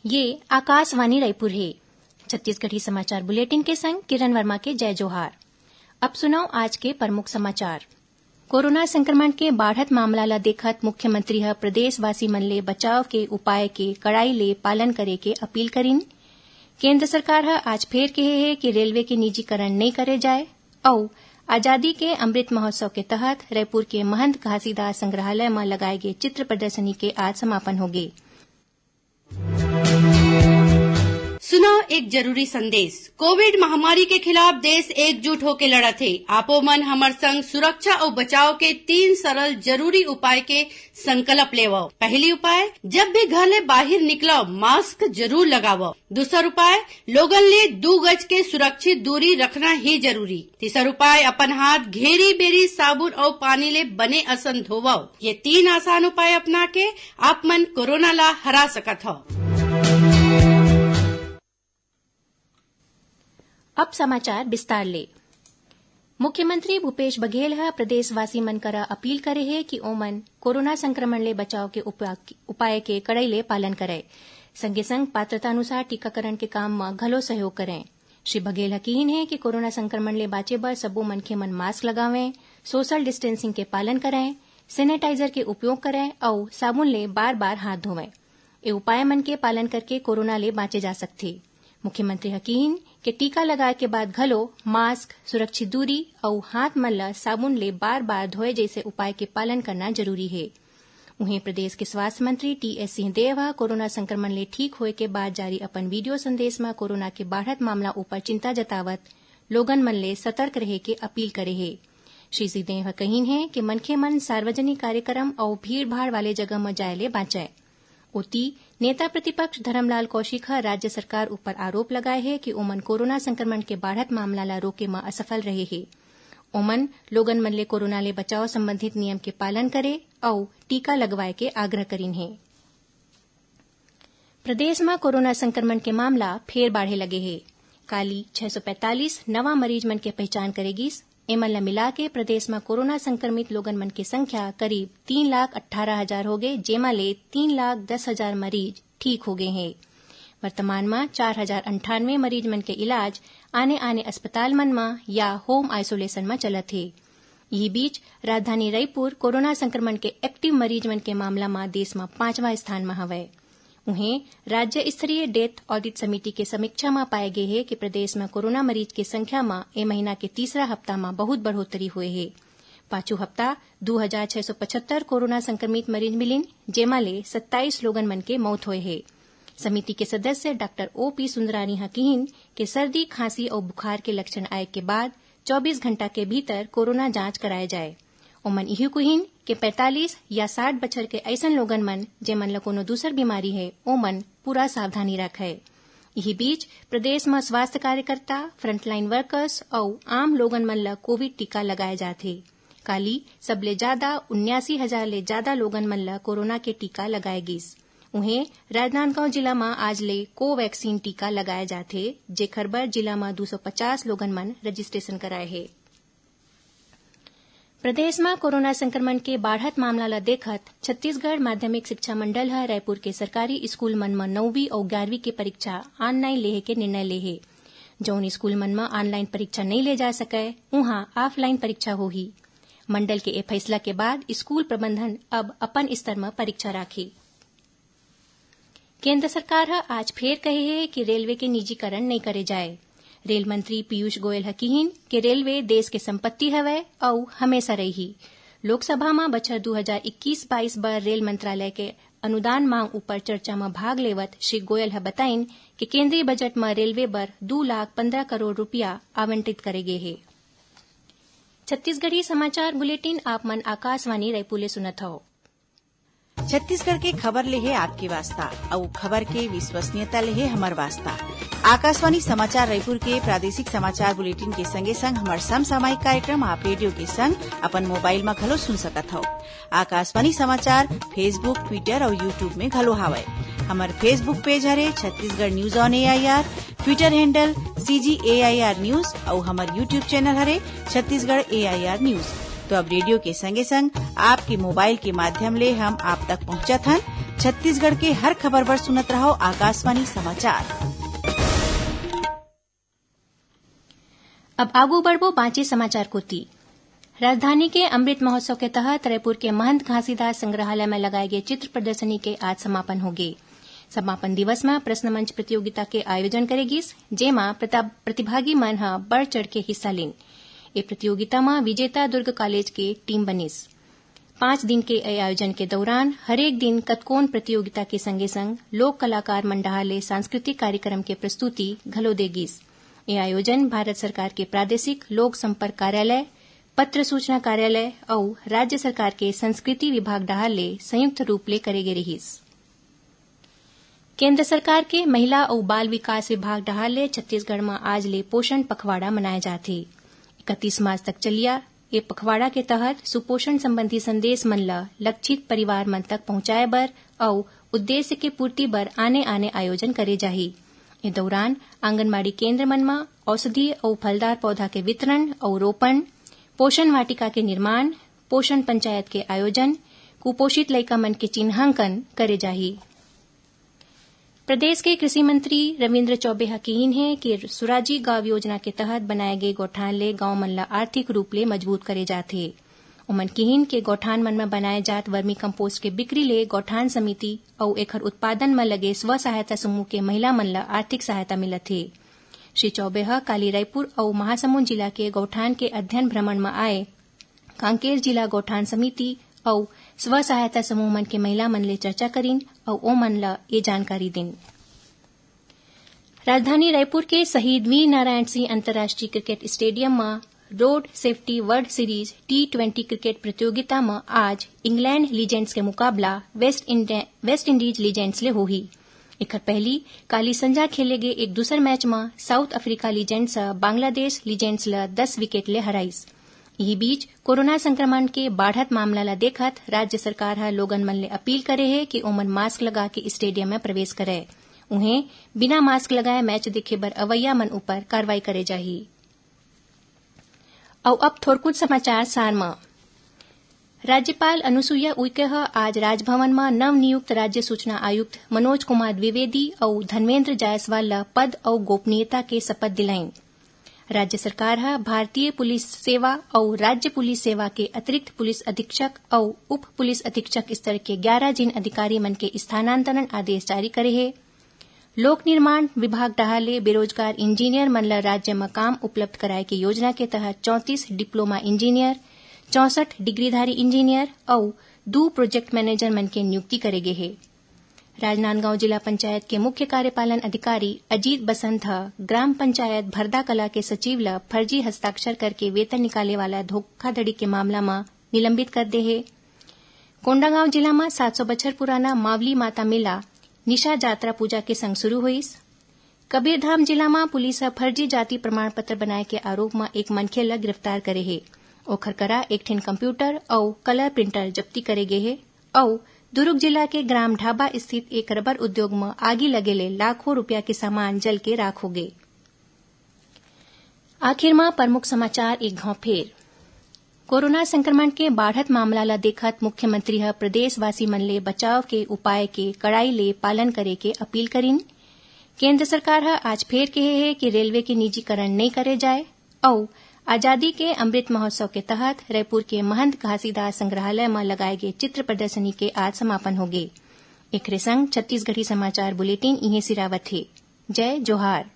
ये आकाशवाणी रायपुर है। छत्तीसगढ़ी समाचार बुलेटिन के संग किरण वर्मा के जय जोहार। अब सुनाओ आज के प्रमुख समाचार। कोरोना संक्रमण के बाढ़त मामला ला देखत मुख्यमंत्री ह प्रदेशवासी मन ले बचाव के उपाय के कड़ाई ले पालन करे के अपील करिन। केंद्र सरकार ह आज फेर कहे है कि रेलवे के निजीकरण नहीं करे जाए और आजादी के अमृत महोत्सव के तहत रायपुर के महंत घासीदास संग्रहालय में लगाए गए चित्र प्रदर्शनी के आज समापन हो गए। सुना एक जरूरी संदेश। कोविड महामारी के खिलाफ देश एकजुट होकर लड़त है। आपो मन हमर संग सुरक्षा और बचाव के 3 सरल जरूरी उपाय के संकल्प लेवो। पहली उपाय, जब भी घर ले बाहर निकलो मास्क जरूर लगावो। दूसरा उपाय, लोगन ले 2 गज के सुरक्षित दूरी रखना ही जरूरी। तीसरा उपाय, अपन हाथ घेरी बेरी साबुन और पानी ले बने असन धोवो। ये 3 आसान उपाय अपना के आप मन कोरोना ला हरा सकत हो। अब समाचार विस्तार ले। मुख्यमंत्री भूपेश बघेल ह प्रदेशवासी मन करा अपील करे है कि ओमन कोरोना संक्रमण ले बचाव के उपाय के कड़ाई ले पालन करे। संगे संग पात्रता अनुसार टीकाकरण के काम में घलो सहयोग करें। श्री बघेल यकीन है कि कोरोना संक्रमण ले बाचे बर सबो मनखे मन मास्क लगावें, सोशल डिस्टेंसिंग के पालन करें, सैनिटाइजर के उपयोग करें और साबुन ले बार बार हाथ धोवें। ये उपाय मन के पालन करके कोरोना ले बांचे जा सकथे। मुख्यमंत्री यकीन के टीका लगाए के बाद घलो मास्क, सुरक्षित दूरी और हाथ मन ला साबुन ले बार बार धोए जैसे उपाय के पालन करना जरूरी है। उन्हें प्रदेश के स्वास्थ्य मंत्री टी.एस. सिंहदेव कोरोना संक्रमण ले ठीक होए के बाद जारी अपन वीडियो संदेश में कोरोना के बढ़त मामला ऊपर चिंता जतावत लोगन मन ले सतर्क रहे के अपील करे है। श्री सिंहदेव कहीन है कि मनखे मन सार्वजनिक कार्यक्रम और भीड़ भाड़ वाले जगह में जाए ले बाँचे। ओती नेता प्रतिपक्ष धर्मलाल कौशिक राज्य सरकार ऊपर आरोप लगाए है कि ओमन कोरोना संक्रमण के बढ़त मामला ला रोके में असफल रहे है। ओमन लोगन मन ले कोरोना ले बचाव संबंधित नियम के पालन करे और टीका लगवाए के आग्रह करीन है। प्रदेश में कोरोना संक्रमण के मामला फेर बढ़े लगे है। काली 645 नवा मरीज मन के पहचान करेगिस। एमन ला मिला के प्रदेश में कोरोना संक्रमित लोगन मन की संख्या करीब 3,18,000 हो गए, जेमा ले 3,10,000 मरीज ठीक हो गए हैं। वर्तमान में 4,098 मरीज मन के इलाज आने अस्पताल मन में या होम आइसोलेशन में चलत है। यही बीच राजधानी रायपुर कोरोना संक्रमण के एक्टिव मरीज मन के मामला में देश में 5वां स्थान में हवै। उन्हें राज्य स्तरीय डेथ ऑडिट समिति के समीक्षा में पाए गए है कि प्रदेश में कोरोना मरीज की संख्या में ए महीना के तीसरा हफ्ता में बहुत बढ़ोतरी हुए है। पांचू हफ्ता 2,675 कोरोना संक्रमित मरीज मिलिन, जेमा ले 27 लोगन मन के मौत हुए है। समिति के सदस्य डॉक्टर ओ.पी. सुंदरानी कहीन कि सर्दी, खांसी और बुखार के लक्षण आए के बाद 24 घंटा के भीतर कोरोना जांच कराए जाए। ओमन इही कहीन कि 45 या 60 बछर के ऐसन लोगन मन जेमन ला कोनो दूसर बीमारी है ओमन पूरा सावधानी रखे। यही बीच प्रदेश में स्वास्थ्य कार्यकर्ता, फ्रंटलाइन वर्कर्स और आम लोगन मन ला कोविड टीका लगाए जाथे। काली सबले ज्यादा 79,000 ले ज्यादा लोगन मन ला कोरोना के टीका लगाए गिस। उन्हें राजनांदगांव जिला में आज ले कोवैक्सीन टीका लगाए जाथे, जेखर बर जिला में 250 लोगन मन रजिस्ट्रेशन कराए है। प्रदेश में कोरोना संक्रमण के बढ़त मामला ला देखत छत्तीसगढ़ माध्यमिक शिक्षा मंडल है रायपुर के सरकारी स्कूल मन में 9वीं और 11वीं की परीक्षा ऑनलाइन लेहे के निर्णय ले है। जौन स्कूल मन में ऑनलाइन परीक्षा नहीं ले जा सके वहां ऑफलाइन परीक्षा होही। मंडल के ए फैसला के बाद स्कूल प्रबंधन अब अपन स्तर में परीक्षा राखी। केंद्र सरकार आज फेर कहे है कि रेलवे के निजीकरण नहीं करे जाए। रेल मंत्री पीयूष गोयल हकीन कि रेलवे देश के संपत्ति हवै और हमेशा रही। लोकसभा में बछर 2021-22 बर रेल मंत्रालय के अनुदान मांग ऊपर चर्चा में भाग लेवत श्री गोयल बताइन कि केंद्रीय बजट में रेलवे बर 2,15 करोड़ रुपया आवंटित करे गए है। छत्तीसगढ़ी समाचार बुलेटिन आप मन आकाशवाणी रायपुर ले सुनत हो। छत्तीसगढ़ के खबर ले है आपके वास्ता और खबर के विश्वसनीयता ले है हमार वास्ता। आकाशवाणी समाचार रायपुर के प्रादेशिक समाचार बुलेटिन के संगे संग हमार समसामयिक कार्यक्रम आप रेडियो के संग अपन मोबाइल में घलो सुन सकत हो। आकाशवाणी समाचार फेसबुक, ट्विटर और यूट्यूब में घलो हावय। हमार फेसबुक पेज हरे Chhattisgarh news on AIR, Twitter handle CGAIR news और हमार यूट्यूब चैनल हरे छत्तीसगढ़ AIR न्यूज। तो अब रेडियो के संगे संग आपके मोबाइल के माध्यम ले हम आप तक पहुंचत हन। छत्तीसगढ़ के हर खबर पर सुनत रहो आकाशवाणी समाचार। अब आगू बढ़बो बाँचे समाचार कोती। राजधानी के अमृत महोत्सव के तहत रायपुर के महंत घासीदास संग्रहालय में लगाए गए चित्र प्रदर्शनी के आज समापन हो गए। समापन दिवस में प्रश्न मंच प्रतियोगिता के आयोजन करेगीस, जेमा प्रतिभागी मन ह बढ़ चढ़ के हिस्सा लेन। ये प्रतियोगिता में विजेता दुर्ग कॉलेज के टीम बनिस। 5 दिन के आयोजन के दौरान हरेक दिन कतकोन प्रतियोगिता के संगे संग लोक कलाकार मंडहा ले सांस्कृतिक कार्यक्रम के प्रस्तुति घलो देगीस। ये आयोजन भारत सरकार के प्रादेशिक लोक संपर्क कार्यालय, पत्र सूचना कार्यालय और राज्य सरकार के संस्कृति विभाग डहा ले संयुक्त रूप ले करेगे रहीस। केंद्र सरकार के महिला और बाल विकास विभाग डहा ले छत्तीसगढ़ में आज ले पोषण पखवाड़ा मनाए जाथे। 31 मार्च तक चलिया ये पखवाड़ा के तहत सुपोषण संबंधी संदेश मन ल लक्षित परिवार मन तक पहुंचाए बर और उद्देश्य के पूर्ति बर आने आयोजन करे जाही। इस दौरान आंगनबाड़ी केंद्र मन में औषधीय और फलदार पौधा के वितरण और रोपण, पोषण वाटिका के निर्माण, पोषण पंचायत के आयोजन, कुपोषित लइका मन के चिन्हांकन करे जाही। प्रदेश के कृषि मंत्री रविन्द्र चौबे हकीन है कि सुराजी गांव योजना के तहत बनाए गए गौठान ले गांव मन ला आर्थिक रूप ले मजबूत करे जाथे। उमन किहिन के गौठान मन में बनाए जात वर्मी कंपोस्ट के बिक्री ले गौठान समिति और एखर उत्पादन में लगे स्व सहायता समूह के महिला मन ला आर्थिक सहायता मिलथे। श्री चौबे काली रायपुर और महासमुंद जिला के गौठान के अध्ययन भ्रमण में आए कांकेर जिला गौठान समिति और स्व सहायता समूह मन के महिला मन ले चर्चा करीन और ओ मन ला ये जानकारी दिन। राजधानी रायपुर के शहीद वीर नारायण सिंह अंतर्राष्ट्रीय क्रिकेट स्टेडियम में road safety world series T20 cricket प्रतियोगिता में आज इंग्लैंड लीजेंड्स के मुकाबला वेस्ट इंडीज लीजेंड्स ले होही। एकर पहली काली संजा खेले गए एक दूसर मैच में south Africa legends Bangladesh legends ल 10 विकेट ले हराइस। यही बीच कोरोना संक्रमण के बढ़त मामला ला देखत राज्य सरकार ह लोगन मन ले अपील करे है कि ओमन मास्क लगा के स्टेडियम में प्रवेश करे। उन्हें बिना मास्क लगाए मैच देखे बर अवैया मन ऊपर कार्रवाई करे जाही। और अब थोड़ कुछ समाचार सार में। राज्यपाल अनुसुईया उइके आज राजभवन में नव नियुक्त राज्य सूचना आयुक्त मनोज कुमार द्विवेदी और धर्मेंद्र जायसवाल ला पद और गोपनीयता के शपथ दिलाईं। राज्य सरकार भारतीय पुलिस सेवा और राज्य पुलिस सेवा के अतिरिक्त पुलिस अधीक्षक और उप पुलिस अधीक्षक स्तर के 11 जिन अधिकारी मन के स्थानांतरण आदेश जारी करे है। लोक निर्माण विभाग डहाले बेरोजगार इंजीनियर मन ला राज्य में काम उपलब्ध कराए के योजना के तहत 34 डिप्लोमा इंजीनियर, 64 डिग्रीधारी इंजीनियर और 2 प्रोजेक्ट मैनेजर मन के नियुक्ति करे गए है। राजनांदगांव जिला पंचायत के मुख्य कार्यपालन अधिकारी अजीत बसंत ग्राम पंचायत भरदा कला के सचिव ला फर्जी हस्ताक्षर करके वेतन निकाले वाला धोखाधड़ी के मामला में निलंबित कर दे है। कोंडागांव जिला में 700 बछर पुराना मावली माता मेला निशा जात्रा पूजा के संग शुरू हुई। कबीरधाम जिला में पुलिस फर्जी जाति प्रमाण पत्र बनाए के आरोप में एक मनखे ला गिरफ्तार करे है। ओखर करा एक ठेन कंप्यूटर और कलर प्रिंटर जब्ती करे गए है। और दुर्ग जिला के ग्राम ढाबा स्थित एक रबर उद्योग में आगी लगेले लाखों रुपया के सामान जल के राख हो गए। आखिर में प्रमुख समाचार एक घाव फेर। कोरोना संक्रमण के बढ़त मामला ला देखत मुख्यमंत्री प्रदेशवासी मन ले बचाव के उपाय के कड़ाई ले पालन करे के अपील करीन। केंद्र सरकार आज फेर कहे है कि रेलवे के निजीकरण नहीं करे जाए। और आजादी के अमृत महोत्सव के तहत रायपुर के महंत घासीदास संग्रहालय में लगाए गए चित्र प्रदर्शनी के आज समापन हो गए। एकरे संग छत्तीसगढ़ी समाचार बुलेटिन इहे सिरावत है। जय जोहार।